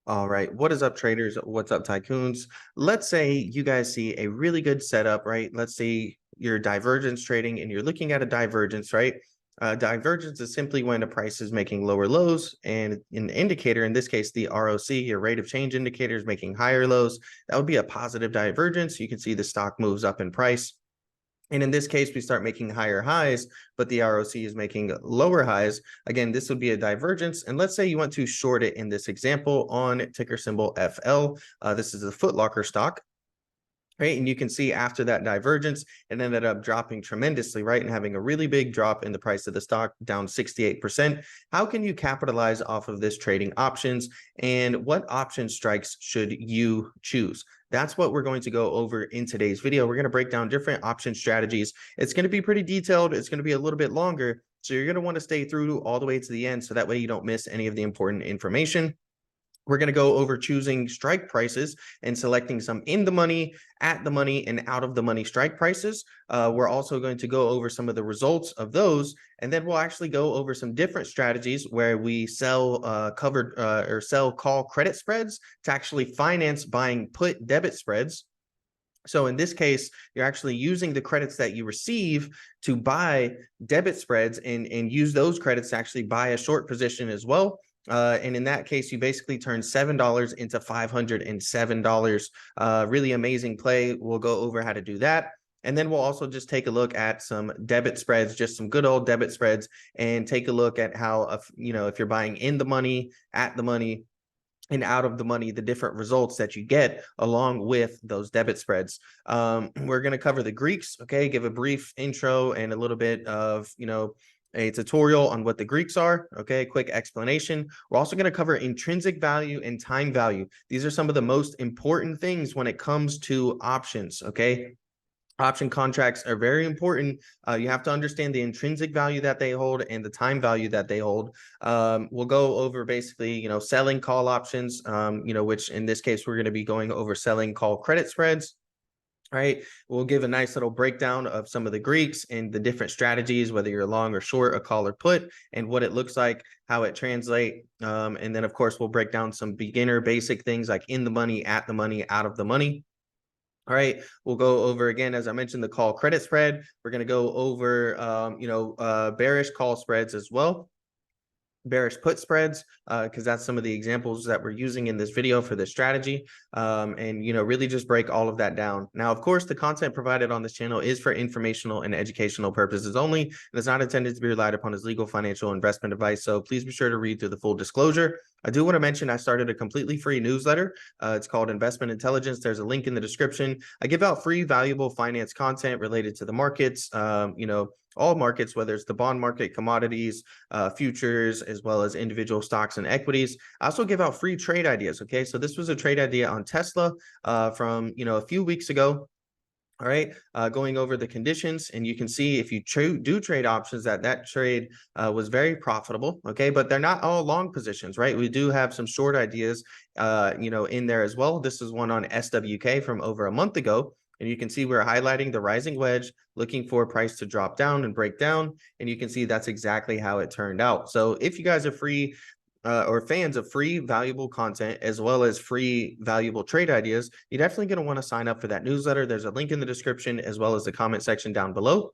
All right. What is up, traders? What's up, tycoons? Let's say you guys see a really good setup, right? Let's say you're divergence trading and you're looking at a divergence, right? Divergence is simply when a price is making lower lows and an indicator, in this case, the ROC, your rate of change indicator, is making higher lows. That would be a positive divergence. You can see the stock moves up in price. And in this case, we start making higher highs, but the ROC is making lower highs. Again, this would be a divergence. And let's say you want to short it in this example on ticker symbol FL. This is a Foot Locker stock. Right. And you can see after that divergence, it ended up dropping tremendously, right? And having a really big drop in the price of the stock, down 68%. How can you capitalize off of this trading options? And what option strikes should you choose? That's what we're going to go over in today's video. We're going to break down different option strategies. It's going to be pretty detailed. It's going to be a little bit longer. So you're going to want to stay through all the way to the end. So that way you don't miss any of the important information. We're going to go over choosing strike prices and selecting some in the money, at the money, and out of the money strike prices. We're also going to go over some of the results of those. And then we'll actually go over some different strategies where we sell or sell call credit spreads to actually finance buying put debit spreads. So in this case, you're actually using the credits that you receive to buy debit spreads and use those credits to actually buy a short position as well. And in that case, you basically turn $7 into $507. Really amazing play. We'll go over how to do that. And then we'll also just take a look at some debit spreads, just some good old debit spreads, and take a look at how, if you're buying in the money, at the money, and out of the money, the different results that you get along with those debit spreads. We're going to cover the Greeks, okay, give a brief intro and a little bit of, a tutorial on what the Greeks are, okay, quick explanation. We're also going to cover intrinsic value and time value. These are some of the most important things when it comes to options, okay? Option contracts are very important. You have to understand the intrinsic value that they hold and the time value that they hold. We'll go over basically, selling call options, which in this case, we're going to be going over selling call credit spreads. All right, we'll give a nice little breakdown of some of the Greeks and the different strategies, whether you're long or short, a call or put, and what it looks like, how it translates. And then, of course, we'll break down some beginner basic things like in the money, at the money, out of the money. All right, we'll go over again, as I mentioned, the call credit spread. We're going to go over, bearish call spreads as well. Bearish put spreads, because that's some of the examples that we're using in this video for this strategy, and really just break all of that down. Now, of course, the content provided on this channel is for informational and educational purposes only, and it's not intended to be relied upon as legal, financial, investment advice. So please be sure to read through the full disclosure. I do want to mention I started a completely free newsletter. It's called Investment Intelligence. There's a link in the description. I give out free, valuable finance content related to the markets, all markets, whether it's the bond market, commodities, futures, as well as individual stocks and equities. I also give out free trade ideas. Okay, so this was a trade idea on Tesla from a few weeks ago. All right, going over the conditions, and you can see if you do trade options that trade was very profitable. Okay, but they're not all long positions, right? We do have some short ideas, in there as well. This is one on SWK from over a month ago. And you can see we're highlighting the rising wedge, looking for price to drop down and break down. And you can see that's exactly how it turned out. So if you guys are free or fans of free, valuable content, as well as free, valuable trade ideas, you're definitely going to want to sign up for that newsletter. There's a link in the description as well as the comment section down below.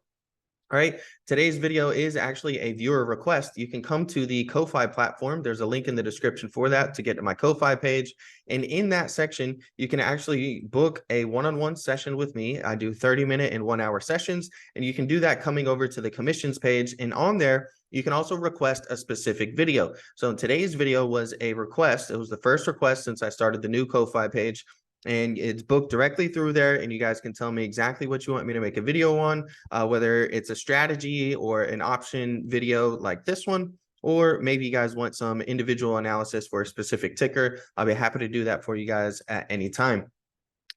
All right, today's video is actually a viewer request. You can come to the Ko-Fi platform. There's a link in the description for that to get to my Ko-Fi page. And in that section, you can actually book a one-on-one session with me. I do 30-minute and 1-hour sessions, and you can do that coming over to the commissions page. And on there, you can also request a specific video. So today's video was a request. It was the first request since I started the new Ko-Fi page. And it's booked directly through there, and you guys can tell me exactly what you want me to make a video on, whether it's a strategy or an option video like this one, or maybe you guys want some individual analysis for a specific ticker. I'll be happy to do that for you guys at any time.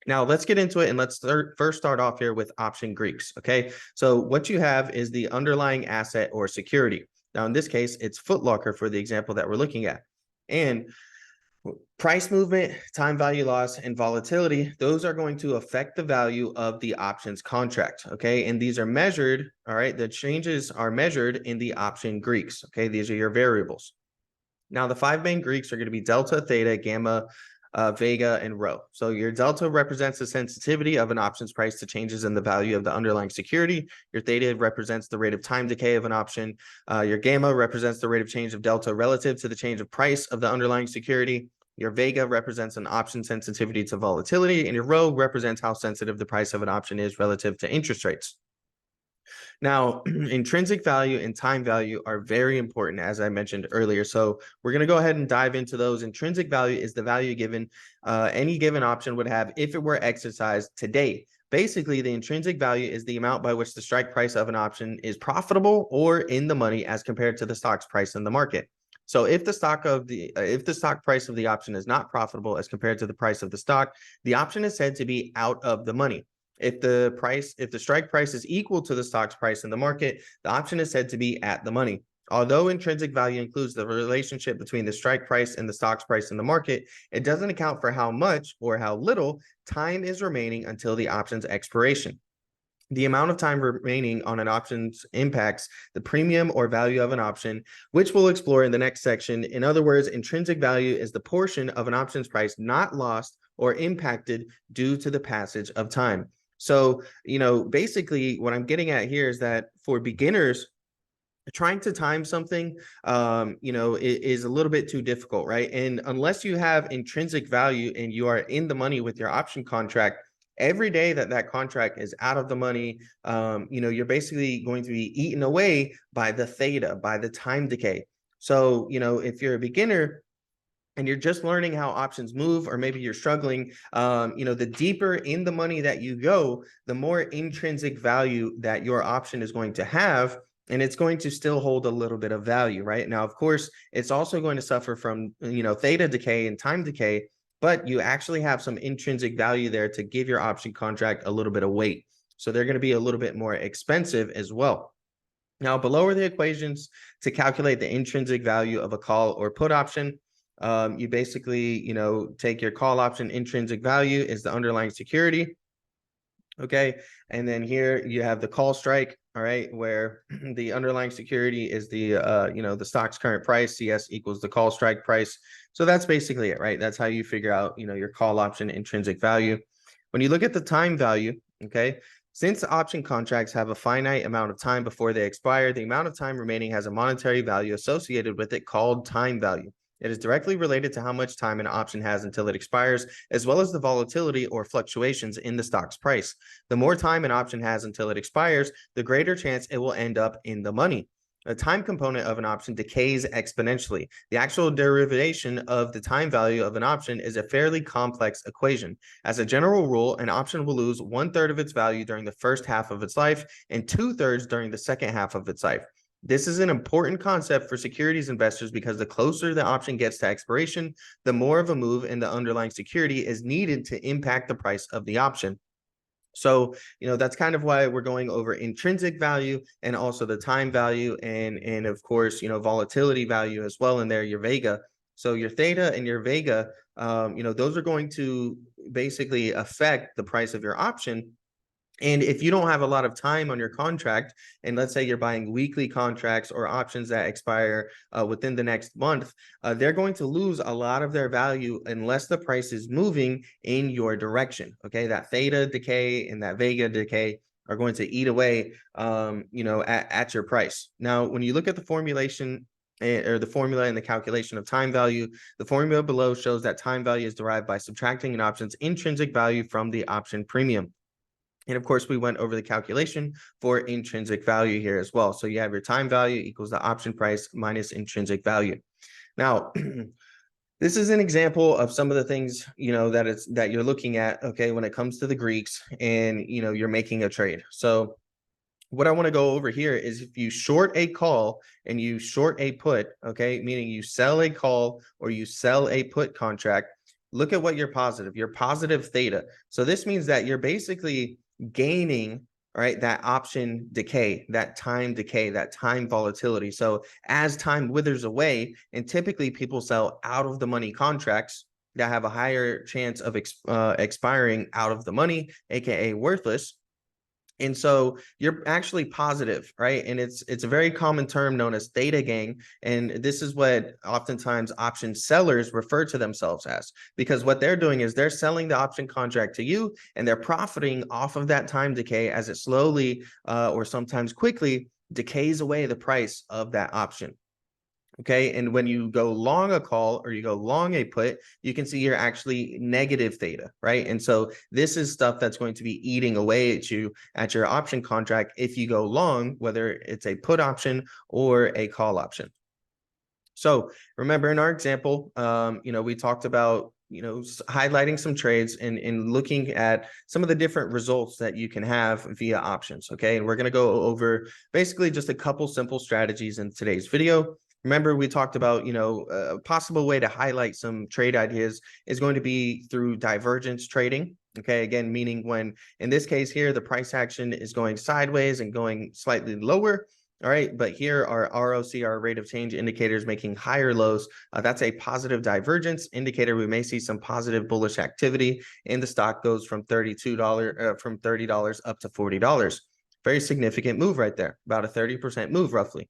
Now, let's get into it, and let's first start off here with option Greeks, okay? So what you have is the underlying asset or security. Now, in this case, it's Foot Locker for the example that we're looking at. And price movement, time value loss, and volatility, those are going to affect the value of the options contract, okay? And these are measured, all right? The changes are measured in the option Greeks, okay? These are your variables. Now, the five main Greeks are going to be delta, theta, gamma, vega, and rho. So your delta represents the sensitivity of an option's price to changes in the value of the underlying security. Your theta represents the rate of time decay of an option. Your gamma represents the rate of change of delta relative to the change of price of the underlying security. Your vega represents an option sensitivity to volatility, and your rho represents how sensitive the price of an option is relative to interest rates. Now, intrinsic value and time value are very important, as I mentioned earlier. So we're going to go ahead and dive into those. Intrinsic value is the value given any given option would have if it were exercised today. Basically, the intrinsic value is the amount by which the strike price of an option is profitable or in the money as compared to the stock's price in the market. So if the stock price of the option is not profitable as compared to the price of the stock, the option is said to be out of the money. If the strike price is equal to the stock's price in the market, the option is said to be at the money. Although intrinsic value includes the relationship between the strike price and the stock's price in the market, it doesn't account for how much or how little time is remaining until the option's expiration. The amount of time remaining on an option impacts the premium or value of an option, which we'll explore in the next section. In other words, intrinsic value is the portion of an option's price not lost or impacted due to the passage of time. So, basically what I'm getting at here is that for beginners, trying to time something, is a little bit too difficult, right? And unless you have intrinsic value and you are in the money with your option contract, every day that contract is out of the money, you're basically going to be eaten away by the theta, by the time decay. So, if you're a beginner, and you're just learning how options move, or maybe you're struggling, the deeper in the money that you go, the more intrinsic value that your option is going to have, and it's going to still hold a little bit of value, right? Now, of course, it's also going to suffer from, theta decay and time decay, but you actually have some intrinsic value there to give your option contract a little bit of weight. So they're going to be a little bit more expensive as well. Now, below are the equations to calculate the intrinsic value of a call or put option. You basically, take your call option intrinsic value is the underlying security. Okay. And then here you have the call strike. All right. Where the underlying security is the, the stock's current price. CS equals the call strike price. So that's basically it, right? That's how you figure out, your call option intrinsic value. When you look at the time value, okay, since option contracts have a finite amount of time before they expire, the amount of time remaining has a monetary value associated with it called time value. It is directly related to how much time an option has until it expires, as well as the volatility or fluctuations in the stock's price. The more time an option has until it expires, the greater chance it will end up in the money. The time component of an option decays exponentially. The actual derivation of the time value of an option is a fairly complex equation. As a general rule, an option will lose 1/3 of its value during the first half of its life and 2/3 during the second half of its life. This is an important concept for securities investors because the closer the option gets to expiration, the more of a move in the underlying security is needed to impact the price of the option. So, that's kind of why we're going over intrinsic value and also the time value and of course, volatility value as well in there, your vega. So your theta and your vega, those are going to basically affect the price of your option. And if you don't have a lot of time on your contract, and let's say you're buying weekly contracts or options that expire within the next month, they're going to lose a lot of their value unless the price is moving in your direction. Okay, that theta decay and that vega decay are going to eat away, at your price. Now, when you look at the formulation or the formula and the calculation of time value, the formula below shows that time value is derived by subtracting an option's intrinsic value from the option premium. And of course, we went over the calculation for intrinsic value here as well. So you have your time value equals the option price minus intrinsic value. Now, this is an example of some of the things, that you're looking at, okay, when it comes to the Greeks and, you're making a trade. So what I want to go over here is if you short a call and you short a put, okay, meaning you sell a call or you sell a put contract, look at what you're positive. You're positive theta. So this means that you're basically gaining, right, that option decay, that time volatility. So as time withers away, and typically people sell out of the money contracts that have a higher chance of expiring out of the money, aka worthless. And so you're actually positive, right? And it's a very common term known as theta gain. And this is what oftentimes option sellers refer to themselves as, because what they're doing is they're selling the option contract to you and they're profiting off of that time decay as it slowly or sometimes quickly decays away the price of that option. Okay. And when you go long a call or you go long a put, you can see you're actually negative theta, right? And so this is stuff that's going to be eating away at you at your option contract if you go long, whether it's a put option or a call option. So remember in our example, we talked about highlighting some trades and looking at some of the different results that you can have via options. Okay. And we're going to go over basically just a couple simple strategies in today's video. Remember, we talked about, a possible way to highlight some trade ideas is going to be through divergence trading. Okay, again, meaning when in this case here, the price action is going sideways and going slightly lower. All right, but here our ROC, our rate of change indicators making higher lows. That's a positive divergence indicator. We may see some positive bullish activity and the stock goes from $30 up to $40. Very significant move right there, about a 30% move roughly.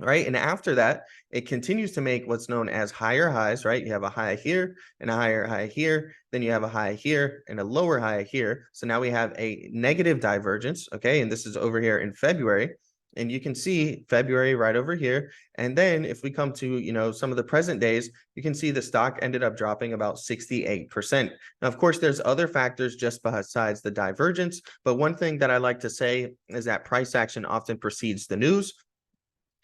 All right. And after that, it continues to make what's known as higher highs, right? You have a high here and a higher high here. Then you have a high here and a lower high here. So now we have a negative divergence. Okay. And this is over here in February. And you can see February right over here. And then if we come to, some of the present days, you can see the stock ended up dropping about 68%. Now, of course, there's other factors just besides the divergence. But one thing that I like to say is that price action often precedes the news.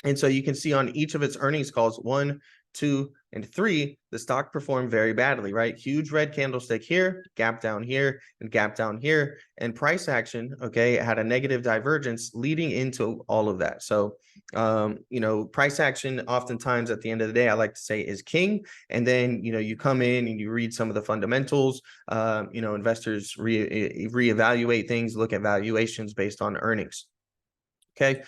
And so you can see on each of its earnings calls, 1, 2, and 3, the stock performed very badly, right? Huge red candlestick here, gap down here, and gap down here. And price action, okay, had a negative divergence leading into all of that. So, price action oftentimes at the end of the day, I like to say is king. And then, you come in and you read some of the fundamentals. Investors reevaluate things, look at valuations based on earnings. Okay,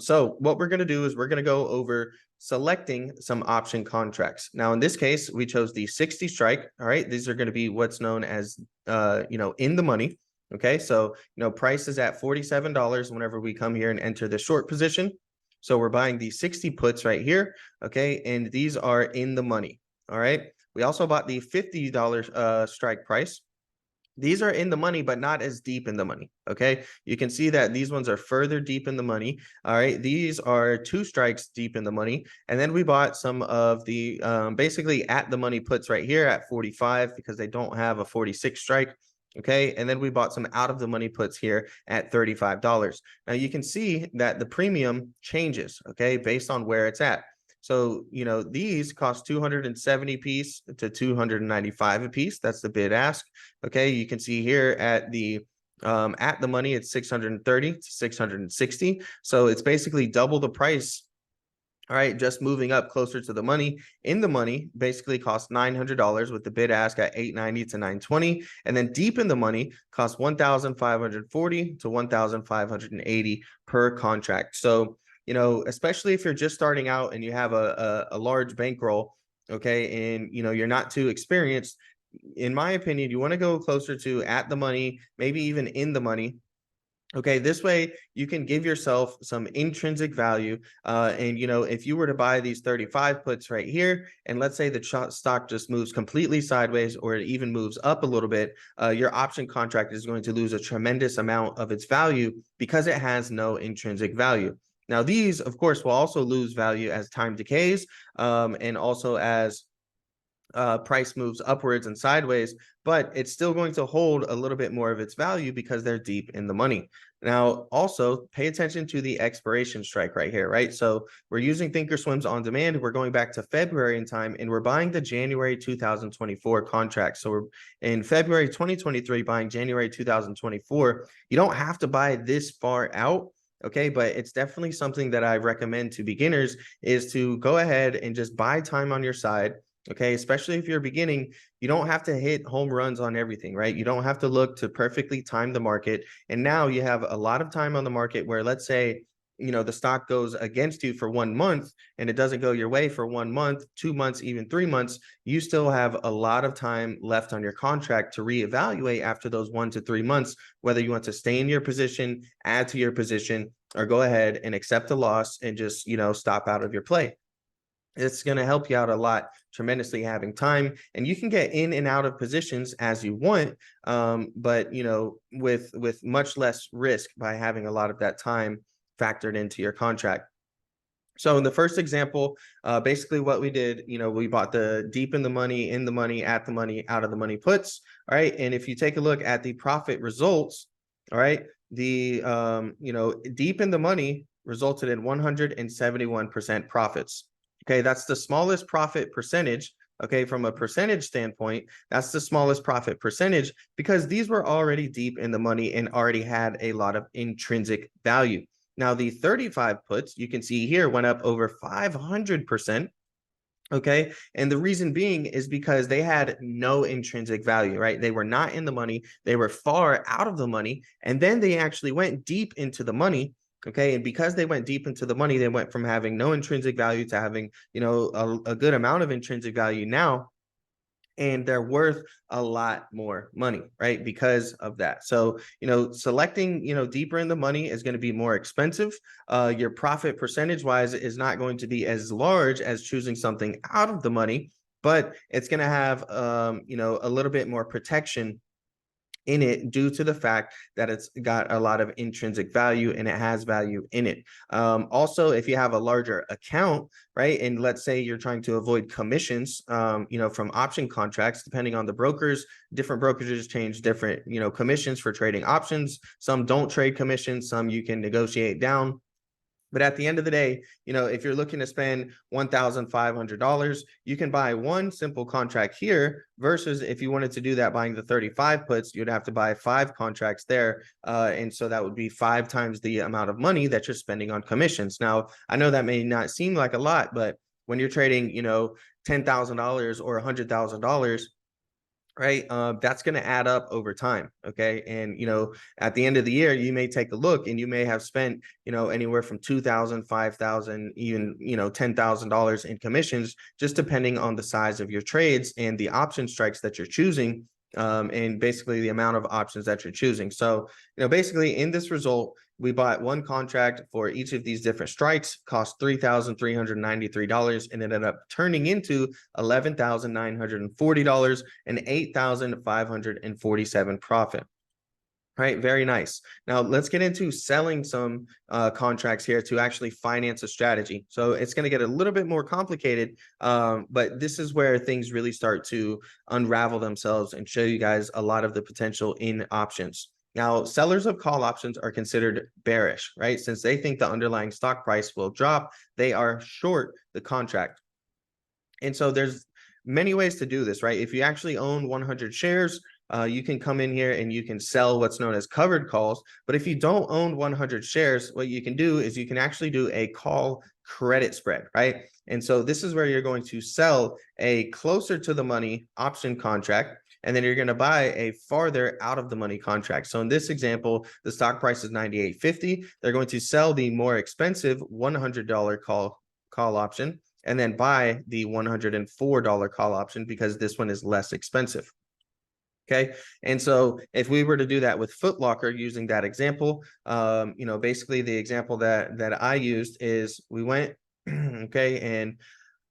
so what we're going to do is we're going to go over selecting some option contracts. Now, in this case, we chose the 60 strike. All right, these are going to be what's known as, in the money. Okay, so, price is at $47 whenever we come here and enter the short position. So we're buying the 60 puts right here. Okay, and these are in the money. All right, we also bought the $50 strike price. These are in the money, but not as deep in the money. Okay. You can see that these ones are further deep in the money. All right. These are 2 strikes deep in the money. And then we bought some of the basically at the money puts right here at 45 because they don't have a 46 strike. Okay. And then we bought some out of the money puts here at $35. Now you can see that the premium changes, okay, based on where it's at. So, these cost 270 piece to 295 a piece. That's the bid ask. Okay, you can see here at the money, it's 630 to 660. So it's basically double the price. All right, just moving up closer to the money. In the money basically costs $900 with the bid ask at 890 to 920. And then deep in the money costs 1,540 to 1,580 per contract. So, especially if you're just starting out and you have a large bankroll, okay, and you're not too experienced, in my opinion, you want to go closer to at the money, maybe even in the money. Okay, this way you can give yourself some intrinsic value. And if you were to buy these 35 puts right here, and let's say the stock just moves completely sideways or it even moves up a little bit, your option contract is going to lose a tremendous amount of its value because it has no intrinsic value. Now, these, of course, will also lose value as time decays and also as price moves upwards and sideways, but it's still going to hold a little bit more of its value because they're deep in the money. Now, also pay attention to the expiration strike right here, right? So we're using Thinkorswim's on demand. We're going back to February in time and we're buying the January 2024 contract. So we're in February 2023 buying January 2024. You don't have to buy this far out. Okay, but it's definitely something that I recommend to beginners is to go ahead and just buy time on your side. Okay, especially if you're beginning, you don't have to hit home runs on everything, right? You don't have to look to perfectly time the market. And now you have a lot of time on the market where let's say the stock goes against you for 1 month and it doesn't go your way for 1 month, 2 months, even 3 months, you still have a lot of time left on your contract to reevaluate after those 1 to 3 months, whether you want to stay in your position, add to your position, or go ahead and accept the loss and just, stop out of your play. It's going to help you out a lot tremendously having time, and you can get in and out of positions as you want, but with much less risk by having a lot of that time factored into your contract. So in the first example, basically what we did, we bought the deep in the money, at the money, out of the money puts. All right. And if you take a look at the profit results, all right, the, deep in the money resulted in 171% profits. Okay. That's the smallest profit percentage. Okay. From a percentage standpoint, that's the smallest profit percentage because these were already deep in the money and already had a lot of intrinsic value. Now, the 35 puts, you can see here, went up over 500%. Okay. And the reason being is because they had no intrinsic value, right? They were not in the money. They were far out of the money. And then they actually went deep into the money. Okay. And because they went deep into the money, they went from having no intrinsic value to having, a good amount of intrinsic value now. And they're worth a lot more money, right? Because of that. So, selecting, deeper in the money is going to be more expensive. Your profit percentage wise is not going to be as large as choosing something out of the money, but it's going to have, a little bit more protection in it due to the fact that it's got a lot of intrinsic value and it has value in it. Also, if you have a larger account, right, and let's say you're trying to avoid commissions, from option contracts, depending on the brokers, different brokerages change different, commissions for trading options. Some don't trade commissions, some you can negotiate down. But at the end of the day, if you're looking to spend $1,500, you can buy one simple contract here versus if you wanted to do that buying the 35 puts, you'd have to buy 5 contracts there. And so that would be 5 times the amount of money that you're spending on commissions. Now, I know that may not seem like a lot, but when you're trading, $10,000 or $100,000, right, that's going to add up over time. Okay. And, at the end of the year, you may take a look and you may have spent, anywhere from $2,000, $5,000, even, $10,000 in commissions, just depending on the size of your trades and the option strikes that you're choosing. And basically the amount of options that you're choosing. So, basically in this result, we bought one contract for each of these different strikes, cost $3,393, and ended up turning into $11,940 and $8,547 profit. All right, very nice. Now let's get into selling some contracts here to actually finance a strategy. So it's going to get a little bit more complicated, but this is where things really start to unravel themselves and show you guys a lot of the potential in options. Now, sellers of call options are considered bearish, right? Since they think the underlying stock price will drop, they are short the contract. And so there's many ways to do this, right? If you actually own 100 shares, you can come in here and you can sell what's known as covered calls. But if you don't own 100 shares, what you can do is you can actually do a call credit spread, right? And so this is where you're going to sell a closer to the money option contract, and then you're going to buy a farther out of the money contract. So in this example, the stock price is $98.50. They're going to sell the more expensive $100 call option and then buy the $104 call option because this one is less expensive. Okay. And so if we were to do that with Foot Locker using that example, basically the example that I used is we went, okay, and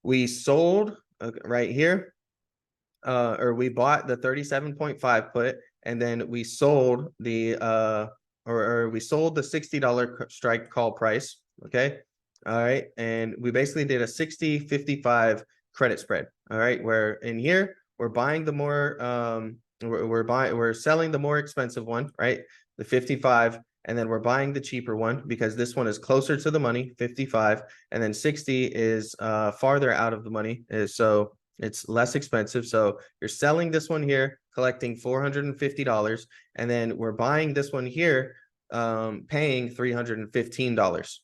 we sold right here, or we bought the 37.5 put, and then we sold the or we sold the $60 strike call price. Okay. All right. And we basically did a 60-55 credit spread. All right. Where in here we're buying the more we're selling the more expensive one, right? The 55, and then we're buying the cheaper one because this one is closer to the money, 55, and then 60 is farther out of the money, so it's less expensive. So you're selling this one here, collecting $450, and then we're buying this one here, paying $315.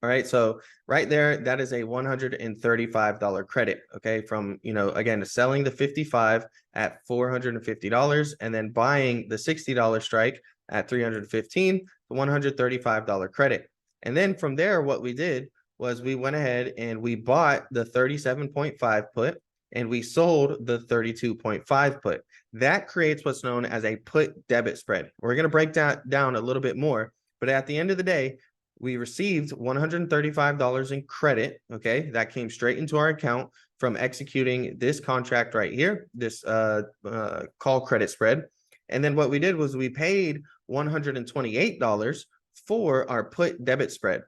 All right, so right there, that is a $135 credit, okay, from, again, selling the 55 at $450 and then buying the $60 strike at $315, the $135 credit. And then from there, what we did was we went ahead and we bought the 37.5 put and we sold the 32.5 put. That creates what's known as a put debit spread. We're going to break that down a little bit more, but at the end of the day, we received $135 in credit. Okay, that came straight into our account from executing this contract right here, this call credit spread. And then what we did was we paid $128 for our put debit spread.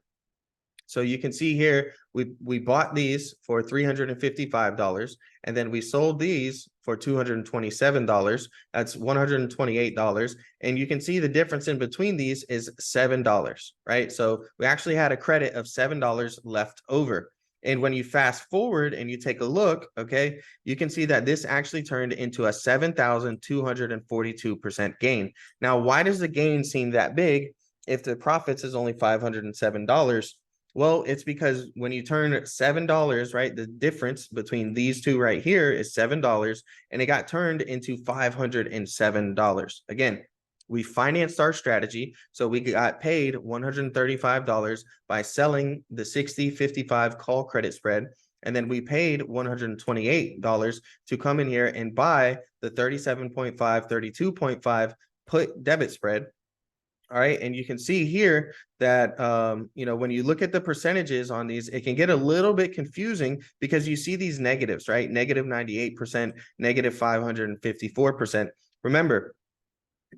So you can see here, we bought these for $355, and then we sold these for $227. That's $128. And you can see the difference in between these is $7, right? So we actually had a credit of $7 left over. And when you fast forward and you take a look, okay, you can see that this actually turned into a 7,242% gain. Now, why does the gain seem that big if the profits is only $507? Well, it's because when you turn $7, right, the difference between these two right here is $7, and it got turned into $507. Again, we financed our strategy, so we got paid $135 by selling the 60-55 call credit spread, and then we paid $128 to come in here and buy the 37.5, 32.5 put debit spread. All right. And you can see here that, when you look at the percentages on these, it can get a little bit confusing because you see these negatives, right? Negative 98%, negative 554%. Remember,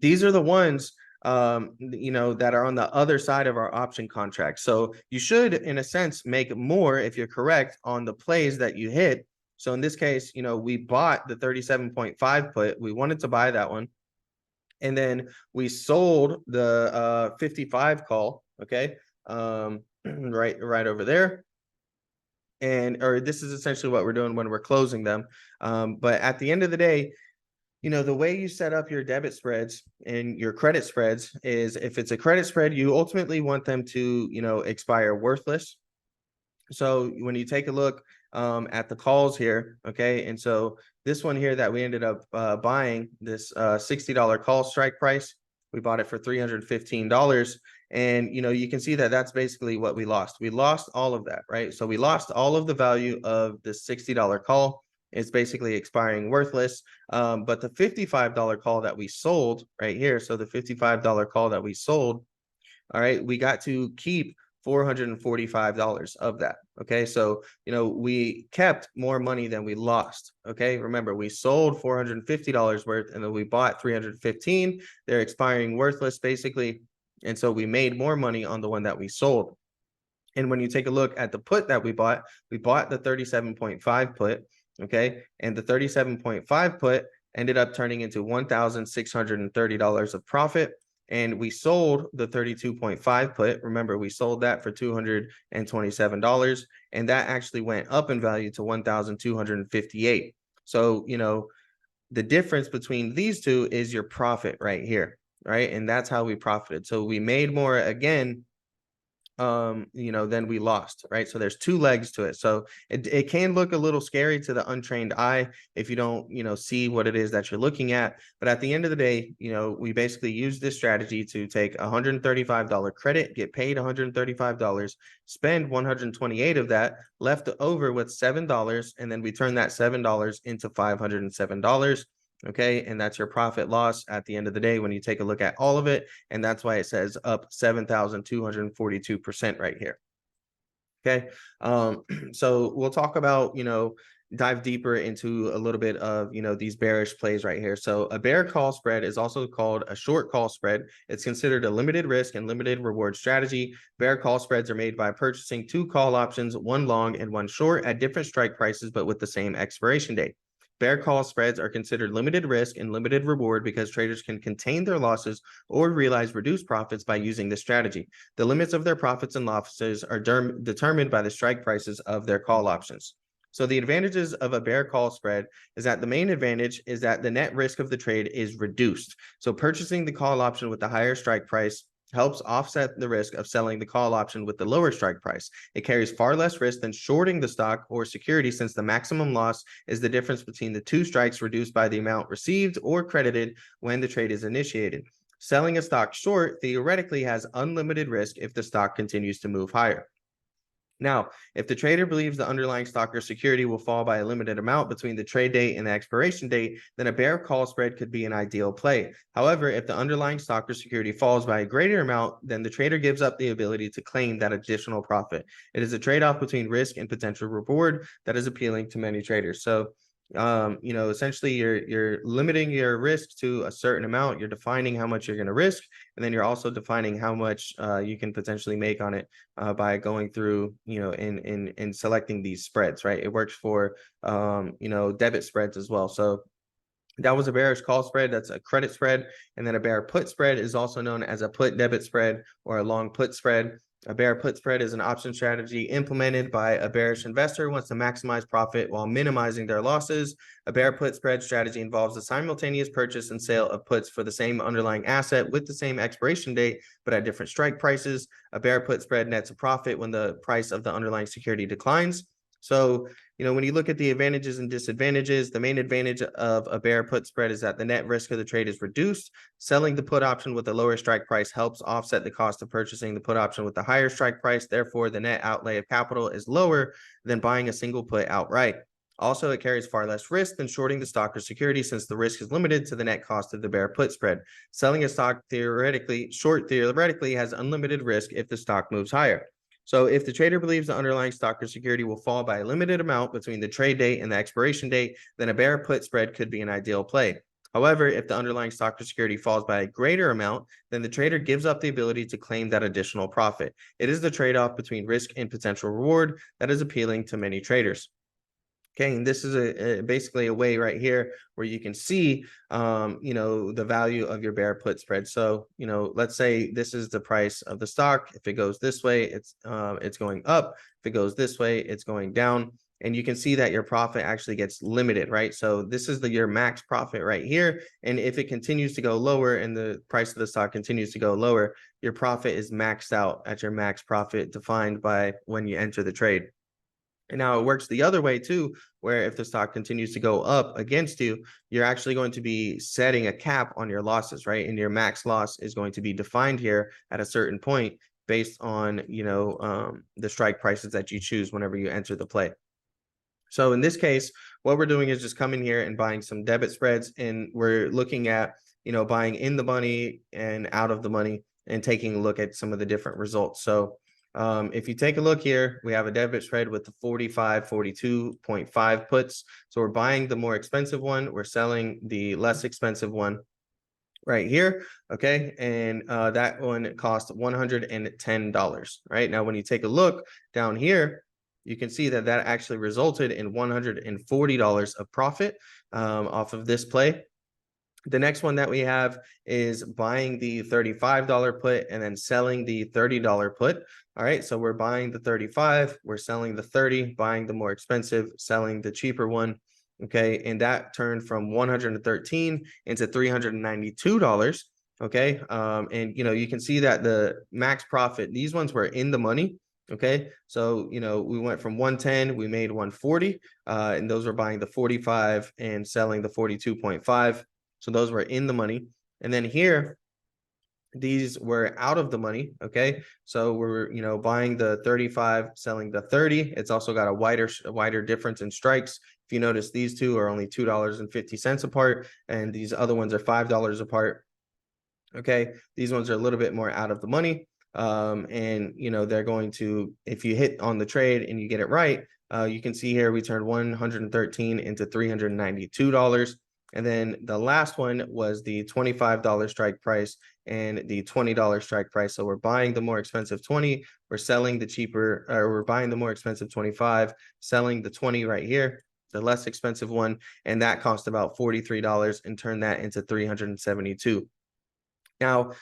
these are the ones, that are on the other side of our option contract. So you should, in a sense, make more if you're correct on the plays that you hit. So in this case, we bought the 37.5 put. We wanted to buy that one. And then we sold the 55 call, okay, right over there. Or this is essentially what we're doing when we're closing them. But at the end of the day, the way you set up your debit spreads and your credit spreads is if it's a credit spread, you ultimately want them to, expire worthless. So when you take a look at the calls here, okay, and so this one here that we ended up buying, this $60 call strike price, we bought it for $315. And, you can see that that's basically what we lost. We lost all of that, right? So we lost all of the value of the $60 call. It's basically expiring worthless. But the $55 call that we sold right here, so the $55 call that we sold, all right, we got to keep $445 of that. Okay, so we kept more money than we lost. Okay, remember, we sold $450 worth and then we bought $315. They're expiring worthless basically, and so we made more money on the one that we sold. And when you take a look at the put that we bought the 37.5 put. Okay, and the 37.5 put ended up turning into $1,630 of profit. And we sold the 32.5 put. Remember, we sold that for $227, and that actually went up in value to $1,258. So, the difference between these two is your profit right here, right? And that's how we profited. So we made more again, then we lost, right? So there's two legs to it. So it can look a little scary to the untrained eye if you don't, see what it is that you're looking at. But at the end of the day, we basically use this strategy to take $135 credit, get paid $135, spend 128 of that, left over with $7, and then we turn that $7 into $507. Okay, and that's your profit loss at the end of the day when you take a look at all of it, and that's why it says up 7,242% right here. Okay, so we'll talk about, dive deeper into a little bit of, these bearish plays right here. So a bear call spread is also called a short call spread. It's considered a limited risk and limited reward strategy. Bear call spreads are made by purchasing two call options, one long and one short at different strike prices, but with the same expiration date. Bear call spreads are considered limited risk and limited reward because traders can contain their losses or realize reduced profits by using this strategy. The limits of their profits and losses are determined by the strike prices of their call options. So the advantages of a bear call spread is that the main advantage is that the net risk of the trade is reduced. So purchasing the call option with the higher strike price helps offset the risk of selling the call option with the lower strike price. It carries far less risk than shorting the stock or security since the maximum loss is the difference between the two strikes reduced by the amount received or credited when the trade is initiated. Selling a stock short theoretically has unlimited risk if the stock continues to move higher. Now, if the trader believes the underlying stock or security will fall by a limited amount between the trade date and the expiration date, then a bear call spread could be an ideal play. However, if the underlying stock or security falls by a greater amount, then the trader gives up the ability to claim that additional profit. It is a trade-off between risk and potential reward that is appealing to many traders. So, essentially you're limiting your risk to a certain amount. You're defining how much you're going to risk, and then you're also defining how much you can potentially make on it by going through, in selecting these spreads, right? It works for, debit spreads as well. So that was a bearish call spread. That's a credit spread. And then a bear put spread is also known as a put debit spread or a long put spread. A bear put spread is an option strategy implemented by a bearish investor who wants to maximize profit while minimizing their losses. A bear put spread strategy involves the simultaneous purchase and sale of puts for the same underlying asset with the same expiration date, but at different strike prices. A bear put spread nets a profit when the price of the underlying security declines. So, when you look at the advantages and disadvantages, the main advantage of a bear put spread is that the net risk of the trade is reduced. Selling the put option with a lower strike price helps offset the cost of purchasing the put option with the higher strike price. Therefore, the net outlay of capital is lower than buying a single put outright. Also, it carries far less risk than shorting the stock or security since the risk is limited to the net cost of the bear put spread. Selling a stock theoretically has unlimited risk if the stock moves higher. So if the trader believes the underlying stock or security will fall by a limited amount between the trade date and the expiration date, then a bear put spread could be an ideal play. However, if the underlying stock or security falls by a greater amount, then the trader gives up the ability to claim that additional profit. It is the trade-off between risk and potential reward that is appealing to many traders. Okay, and this is basically a way right here where you can see, the value of your bear put spread. So, let's say this is the price of the stock. If it goes this way, it's going up. If it goes this way, it's going down. And you can see that your profit actually gets limited, right? So this is your max profit right here. And if it continues to go lower and the price of the stock continues to go lower, your profit is maxed out at your max profit defined by when you enter the trade. And now it works the other way too, where if the stock continues to go up against you, you're actually going to be setting a cap on your losses, right? And your max loss is going to be defined here at a certain point based on, the strike prices that you choose whenever you enter the play. So in this case, what we're doing is just coming here and buying some debit spreads, and we're looking at, buying in the money and out of the money and taking a look at some of the different results. So if you take a look here, we have a debit spread with the 42.5 puts. So we're buying the more expensive one. We're selling the less expensive one right here. Okay. And that one cost $110, right? Now, when you take a look down here, you can see that actually resulted in $140 of profit off of this play. The next one that we have is buying the $35 put and then selling the $30 put. All right, so we're buying the 35, we're selling the 30, buying the more expensive, selling the cheaper one. Okay, and that turned from 113 into $392. Okay, and you can see that the max profit, these ones were in the money. Okay, so we went from 110, we made 140, and those were buying the 45 and selling the 42.5. So those were in the money. And then here, these were out of the money. Okay. So we're, buying the 35, selling the 30. It's also got a wider difference in strikes. If you notice, these two are only $2.50 apart, and these other ones are $5 apart. Okay. These ones are a little bit more out of the money. And they're going to, if you hit on the trade and you get it right, you can see here we turned 113 into $392. And then the last one was the $25 strike price and the $20 strike price. So we're buying the more expensive 20, we're selling the cheaper, or we're buying the more expensive 25, selling the 20 right here, the less expensive one, and that cost about $43 and turn that into $372. Now,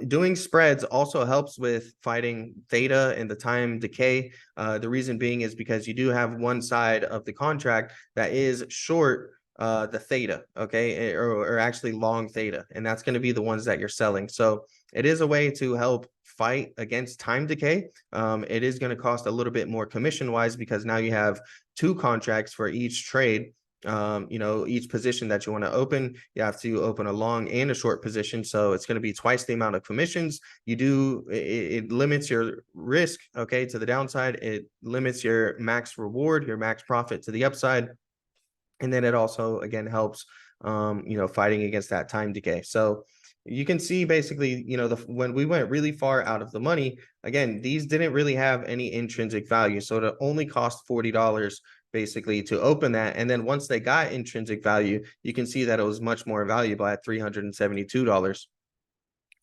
doing spreads also helps with fighting theta and the time decay. The reason being is because you do have one side of the contract that is short the theta, okay, or actually long theta, and that's going to be the ones that you're selling. So it is a way to help fight against time decay. It is going to cost a little bit more commission wise because now you have two contracts for each trade. You know, each position that you want to open, you have to open a long and a short position. So it's going to be twice the amount of commissions. It limits your risk, okay, to the downside. It limits your max reward, your max profit to the upside. And then it also, again, helps, you know, fighting against that time decay. So you can see basically, you know, when we went really far out of the money, again, these didn't really have any intrinsic value. So it only cost $40 basically to open that. And then once they got intrinsic value, you can see that it was much more valuable at $372.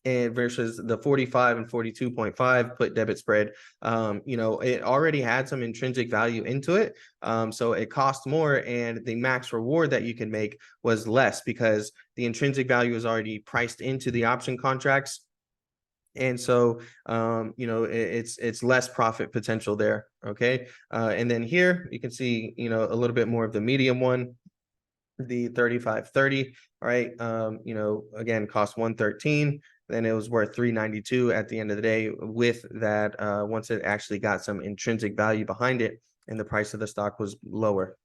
And versus the 45 and 42.5 put debit spread, you know, it already had some intrinsic value into it. So it cost more, and the max reward that you can make was less because the intrinsic value is already priced into the option contracts. And so, you know, it's less profit potential there. Okay. And then here you can see, you know, a little bit more of the medium one, the 3530. All right. You know, again, cost 113. Then it was worth 392 at the end of the day with that, once it actually got some intrinsic value behind it and the price of the stock was lower.